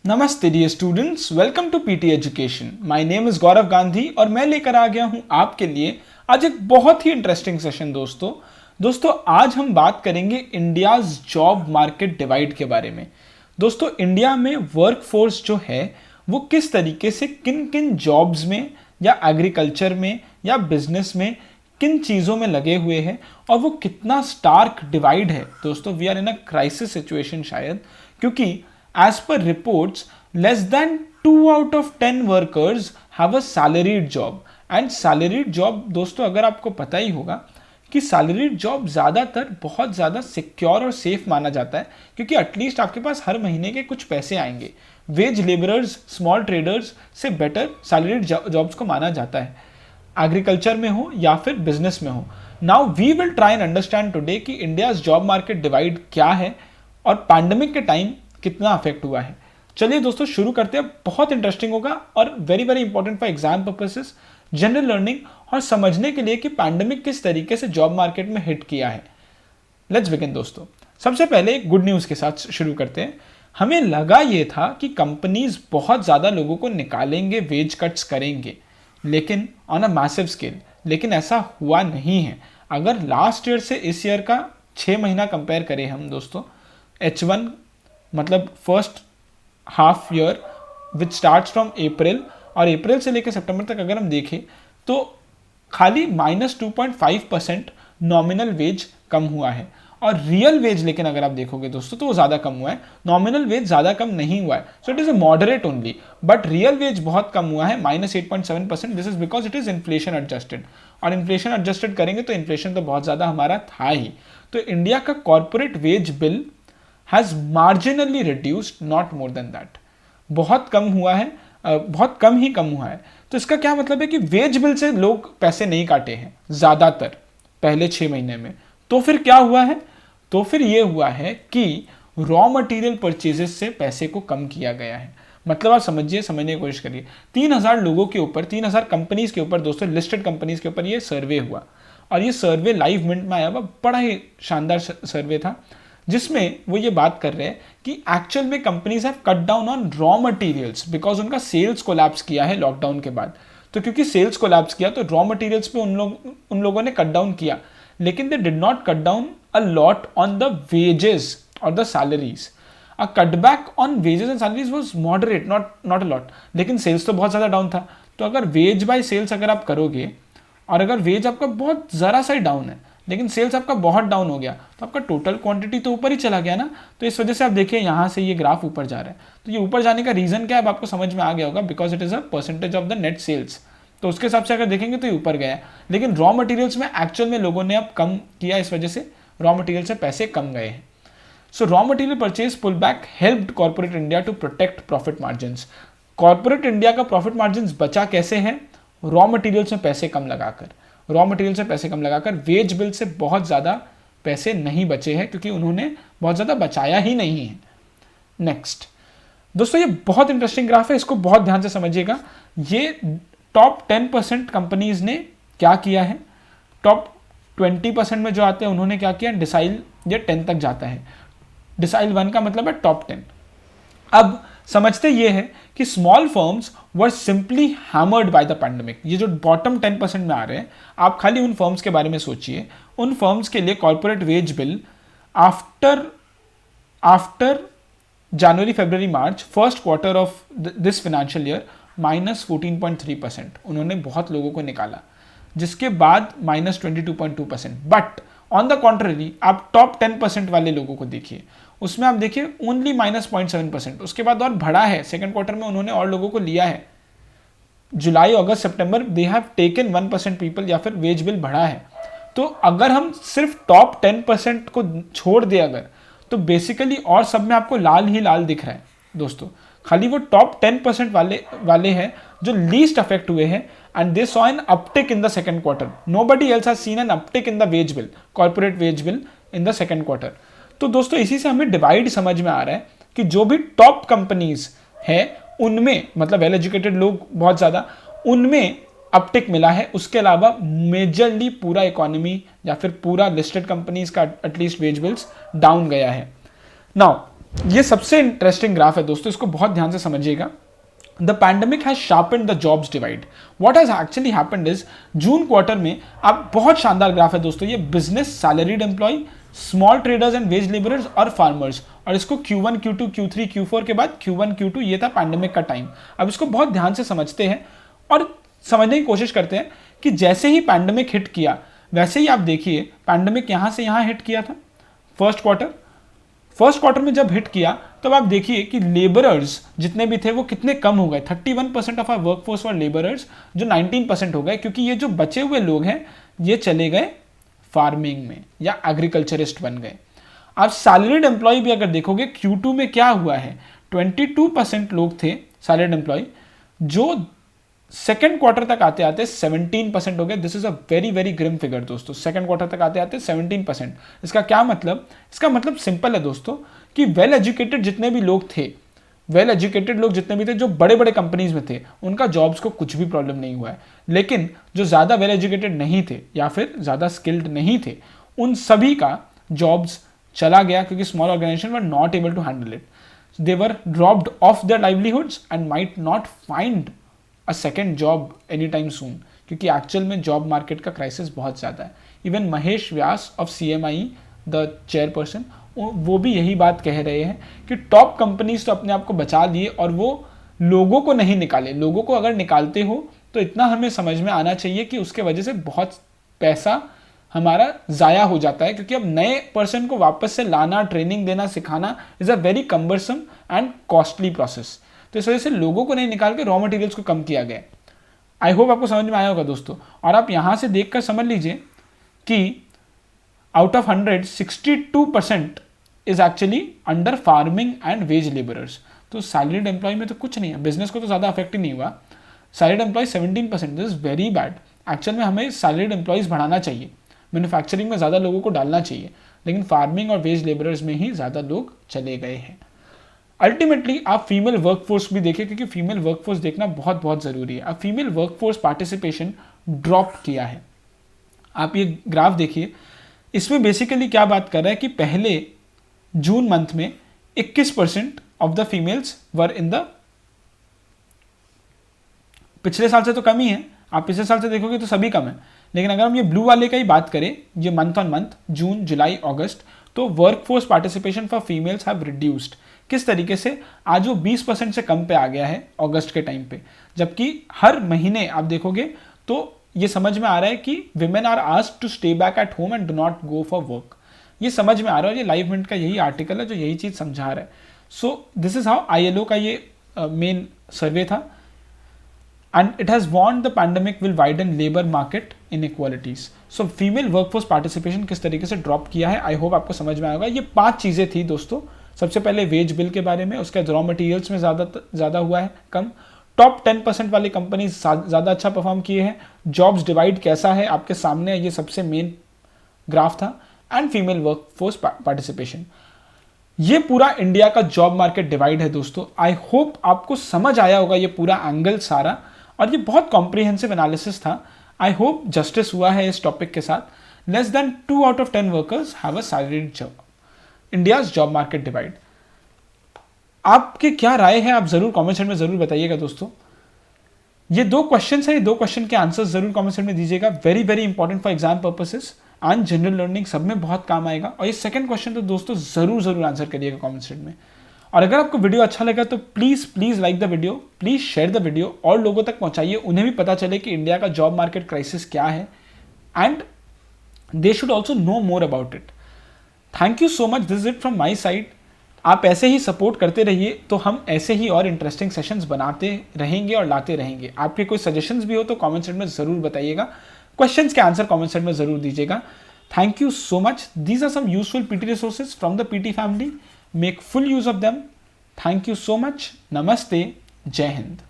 नमस्ते dear students, welcome to PT education. My name is Gaurav Gandhi और मैं लेकर आ गया हूं आपके लिए आज एक बहुत ही इंटरेस्टिंग सेशन। दोस्तों आज हम बात करेंगे इंडियाज जॉब मार्केट डिवाइड के बारे में। दोस्तों इंडिया में वर्कफोर्स जो है वो किस तरीके से किन किन जॉब्स में या एग्रीकल्चर में या बिजनेस में किन चीज़ों में लगे हुए हैं और वो कितना स्टार्क डिवाइड है। दोस्तों we are in a crisis situation शायद, क्योंकि as per reports less than 2 out of 10 workers have a salaried job and salaried job दोस्तों अगर आपको पता ही होगा कि salaried job ज़्यादातर बहुत ज़्यादा सिक्योर और सेफ माना जाता है, क्योंकि एटलीस्ट आपके पास हर महीने के कुछ पैसे आएंगे। वेज लेबरर्स, स्मॉल ट्रेडर्स से बेटर सैलरीड जॉब्स को माना जाता है, एग्रीकल्चर में हो या फिर बिजनेस में हो। Now we will try and understand today कि इंडियाज जॉब मार्केट डिवाइड क्या है और पैंडेमिक के टाइम कितना अफेक्ट हुआ है। चलिए दोस्तों शुरू करते हैं। बहुत इंटरेस्टिंग होगा और very very important for exam purposes, general learning और समझने के लिए कि पैंडेमिक किस तरीके से जॉब मार्केट में हिट किया है। लेट्स बिगिन दोस्तों। सबसे पहले गुड न्यूज़ के साथ शुरू करते हैं। हमें लगा ये था कि कंपनीज बहुत ज़्यादा लोगों को निकालेंगे, वेज कट्स करेंगे, लेकिन ऑन अ मैसिव स्केल, लेकिन ऐसा हुआ नहीं है। अगर लास्ट ईयर से इस ईयर का 6 महीना कंपेयर करें हम दोस्तों, H1 मतलब first half year which starts from April, और अप्रैल से लेकर सितंबर तक अगर हम देखें तो खाली -2.5% नॉमिनल वेज कम हुआ है। और रियल वेज लेकिन अगर आप देखोगे दोस्तों तो वो ज़्यादा कम हुआ है, नॉमिनल वेज ज़्यादा कम नहीं हुआ है। So it is a moderate only, but real veg बहुत कम हुआ है, -8.7%। This is because it is inflation adjusted, और इन्फ्लेशन एडजस्टेड करेंगे तो इन्फ्लेशन तो बहुत ज़्यादा हमारा था ही। तो इंडिया का corporate wage bill has marginally reduced, not more than that। बहुत कम हुआ है, बहुत कम ही कम हुआ है। तो इसका क्या मतलब है कि वेज बिल से लोग पैसे नहीं काटे हैं ज़्यादातर पहले 6 महीने में। तो फिर क्या हुआ है? तो फिर ये हुआ है कि रॉ मटेरियल परचेजेस से पैसे को कम किया गया है। मतलब आप समझने की कोशिश करिए, 3000 लोगों के ऊपर, 3000 कंपनीज के ऊपर दोस्तों, लिस्टेड कंपनीज के ऊपर ये सर्वे हुआ, और ये सर्वे लाइव मिनट में आया हुआ, बड़ा ही शानदार सर्वे था, जिसमें वो ये बात कर रहे हैं कि एक्चुअल में companies have cut down on raw materials because उनका सेल्स कोलैप्स किया है लॉकडाउन के बाद। तो क्योंकि सेल्स कोलैप्स किया तो रॉ मटेरियल्स पे उन लोगों ने कट डाउन किया, लेकिन they did not cut down a lot on the wages और the salaries. A cutback on wages and salaries was moderate, not a lot, लेकिन सेल्स तो बहुत ज़्यादा डाउन था। तो अगर वेज बाय सेल्स अगर आप करोगे और अगर वेज आपका बहुत ज़रा सा ही डाउन है लेकिन सेल्स आपका बहुत डाउन हो गया, तो आपका टोटल क्वांटिटी तो ऊपर ही चला गया ना। तो इस वजह से आप देखिए यहाँ से ये ग्राफ ऊपर जा रहा है। तो ये ऊपर जाने का रीज़न क्या है अब आपको समझ में आ गया होगा, because it is a percentage of the net sales. तो उसके हिसाब से अगर देखेंगे तो ये ऊपर गया, लेकिन रॉ मटेरियल्स में एक्चुअल में लोगों ने अब कम किया, इस वजह से रॉ मटेरियल से पैसे कम गए हैं। So raw material purchase pull back helped corporate India to protect profit margins. Corporate India का प्रॉफिट मार्जिन बचा कैसे है? रॉ मटेरियल्स में पैसे कम लगाकर, रॉ मटेरियल से पैसे कम लगाकर। वेज बिल से बहुत ज़्यादा पैसे नहीं बचे हैं, क्योंकि उन्होंने बहुत ज़्यादा बचाया ही नहीं है। नेक्स्ट दोस्तों, ये बहुत इंटरेस्टिंग ग्राफ है, इसको बहुत ध्यान से समझिएगा। ये टॉप 10% कंपनीज ने क्या किया है, टॉप 20% में जो आते हैं उन्होंने क्या किया, डिसाइल ये 10 तक जाता है। डिसाइल 1 का मतलब है टॉप 10। अब समझते ये है कि small firms were simply hammered by the pandemic. ये जो बॉटम 10% में आ रहे हैं, आप खाली उन फर्म्स के बारे में सोचिए। उन फर्म्स के लिए corporate wage bill after January February March first quarter of this financial year -14.3% उन्होंने बहुत लोगों को निकाला, जिसके बाद -22.2%। बट ऑन द कॉन्ट्ररी आप टॉप 10% वाले लोगों को देखिए, उसमें आप देखिए ओनली -0.7%। उसके बाद और बढ़ा है, सेकंड क्वार्टर में उन्होंने और लोगों को लिया है। जुलाई, अगस्त, सितंबर दे हैव टेकन 1% पीपल, या फिर वेज बिल बढ़ा है। तो अगर हम सिर्फ टॉप 10% को छोड़ दें अगर, तो बेसिकली और सब में आपको लाल ही लाल दिख रहा है दोस्तों। खाली वो टॉप 10% वाले हैं जो लीस्ट अफेक्ट हुए हैं, and they saw an uptick in the second quarter. Nobody else has seen an uptick in the wage bill, corporate wage bill in the second quarter. तो दोस्तों इसी से हमें डिवाइड समझ में आ रहा है कि जो भी टॉप कंपनीज है उनमें, मतलब वेल एजुकेटेड लोग बहुत ज़्यादा, उनमें अपटिक मिला है। उसके अलावा मेजरली पूरा इकोनॉमी या फिर पूरा लिस्टेड कंपनीज का एटलीस्ट वेज बिल्स डाउन गया है। नाउ ये सबसे इंटरेस्टिंग ग्राफ है दोस्तों, इसको बहुत ध्यान से समझिएगा। The pandemic has sharpened the jobs divide. What has actually happened is June quarter में आप बहुत शानदार ग्राफ है दोस्तों, ये business, salaried employ, small traders and wage labourers और फार्मर्स, और इसको Q1, Q2, Q3, Q4 के बाद Q1, Q2, ये था पैंडेमिक का टाइम। अब इसको बहुत ध्यान से समझते हैं और समझने की कोशिश करते हैं कि जैसे ही पैंडेमिक हिट किया वैसे ही आप देखिए पैंडेमिक यहां से यहां हिट किया था फर्स्ट क्वार्टर में जब हिट किया तब आप देखिए कि लेबरर्स जितने भी थे वो कितने कम हो गए। 31% ऑफ आवर वर्कफोर्स और लेबरर्स, जो 19% हो गए, क्योंकि ये जो बचे हुए लोग हैं ये चले गए फार्मिंग में या एग्रीकल्चरिस्ट बन गए। आप सैलरीड एम्प्लॉय भी अगर देखोगे Q2 में क्या हुआ है, 22% लोग थे सैलरीड एम्प्लॉय, जो सेकेंड क्वार्टर तक आते आते 17% हो गए। This is a very very grim figure दोस्तों, सेकेंड क्वार्टर तक आते आते 17%। इसका क्या मतलब? इसका मतलब सिंपल है दोस्तों कि वेल एजुकेटेड जितने भी लोग थे, वेल एजुकेटेड लोग जितने भी थे जो बड़े बड़े कंपनीज में थे, उनका जॉब्स को कुछ भी प्रॉब्लम नहीं हुआ है। लेकिन जो ज़्यादा वेल एजुकेटेड नहीं थे या फिर ज़्यादा स्किल्ड नहीं थे, उन सभी का जॉब्स चला गया, क्योंकि small organisation were not able to handle it. They were dropped off their livelihoods and might not find a second job any time soon, क्योंकि एक्चुअल में जॉब मार्केट का क्राइसिस बहुत ज़्यादा है। Even Mahesh Vyas of CMI, the chairperson, वो भी यही बात कह रहे हैं कि टॉप कंपनीज तो अपने आप को बचा लिए और वो लोगों को नहीं निकाले। लोगों को अगर निकालते हो तो इतना हमें समझ में आना चाहिए कि उसके वजह से बहुत पैसा हमारा ज़ाया हो जाता है, क्योंकि अब नए पर्सन को वापस से लाना, ट्रेनिंग देना, सिखाना is a very cumbersome and costly process. तो इस वजह से लोगों को नहीं निकाल के रॉ मटेरियल्स को कम किया गया। आई होप आपको समझ में आया होगा दोस्तों। और आप यहाँ से देखकर समझ लीजिए कि out of 100 62% is actually under farming and wage labourers. तो सैलरीड एम्प्लॉय में तो कुछ नहीं है, बिजनेस को तो ज़्यादा अफेक्ट ही नहीं हुआ। Salaried employ 17%, this is very bad. Actual में हमें सैलरीड एम्प्लॉयज़ बढ़ाना चाहिए, मैन्युफैक्चरिंग में ज़्यादा लोगों को डालना चाहिए, लेकिन फार्मिंग और वेज लेबरर्स में ही ज़्यादा लोग चले गए हैं। अल्टीमेटली आप फीमेल वर्कफोर्स भी देखिए, क्योंकि फीमेल वर्कफोर्स देखना बहुत बहुत ज़रूरी है। अब फीमेल वर्कफोर्स पार्टिसिपेशन ड्रॉप किया है। आप ये ग्राफ देखिए, इसमें बेसिकली क्या बात कर रहा है कि पहले जून मंथ में 21% of the females were in the, पिछले साल से तो कम ही है, आप पिछले साल से देखोगे तो सभी कम है, लेकिन अगर हम ये ब्लू वाले का ही बात करें, ये मंथ ऑन मंथ, जून, जुलाई, अगस्त, तो workforce participation for females have reduced. किस तरीके से? आज वो 20% से कम पे आ गया है अगस्त के टाइम पे, जबकि हर महीने आप देखोगे तो ये समझ में आ रहा है कि women are asked to stay back at home and do not go for work. ये समझ में आ रहा है, ये लाइव मिनट का यही आर्टिकल है जो यही चीज़ समझा रहा है। So this is how ILO का ये मेन सर्वे था, and it has warned the pandemic will widen labour market inequalities. So female workforce participation किस तरीके से ड्रॉप किया है, आई होप आपको समझ में आएगा। ये 5 चीज़ें थी दोस्तों। सबसे पहले वेज बिल के बारे में, उसके रॉ मटेरियल्स में ज़्यादा हुआ है कम, टॉप 10% वाली कंपनी ज़्यादा अच्छा परफॉर्म किए हैं, जॉब्स डिवाइड कैसा है आपके सामने, ये सबसे मेन ग्राफ था, एंड फीमेल वर्कफोर्स पार्टिसिपेशन। ये पूरा इंडिया का जॉब मार्केट डिवाइड है दोस्तों। आई होप आपको समझ आया होगा ये पूरा एंगल सारा, और ये बहुत कॉम्प्रिहेंसिव एनालिसिस था। आई होप जस्टिस हुआ है इस टॉपिक के साथ। Less than 2 out of 10 workers have a salaried job. India's job market divide. आपके क्या राय है, आप जरूर कमेंट सेक्शन में जरूर बताइएगा दोस्तों। ये 2 क्वेश्चन है, ये 2 क्वेश्चन के आंसर्स जरूर कमेंट सेक्शन में दीजिएगा। Very very important for exam purposes and general learning, सब में बहुत काम आएगा। और ये सेकंड क्वेश्चन तो दोस्तों जरूर आंसर करिएगा कमेंट सेक्शन में। और अगर आपको वीडियो अच्छा लगा तो please like the video, please share the video, और लोगों तक पहुंचाइए, उन्हें भी पता चले कि इंडिया का जॉब मार्केट क्राइसिस क्या है, and they should also know more about it. Thank you so much, this is it from my side. आप ऐसे ही सपोर्ट करते रहिए तो हम ऐसे ही और इंटरेस्टिंग सेशंस बनाते रहेंगे और लाते रहेंगे। आपके कोई सजेशंस भी हो तो कमेंट सेक्शन में ज़रूर बताइएगा, क्वेश्चंस के आंसर कमेंट सेक्शन में ज़रूर दीजिएगा। Thank you so much. These are some useful PT resources from the PT family. Make full use of them. Thank you so much. नमस्ते। जय हिंद।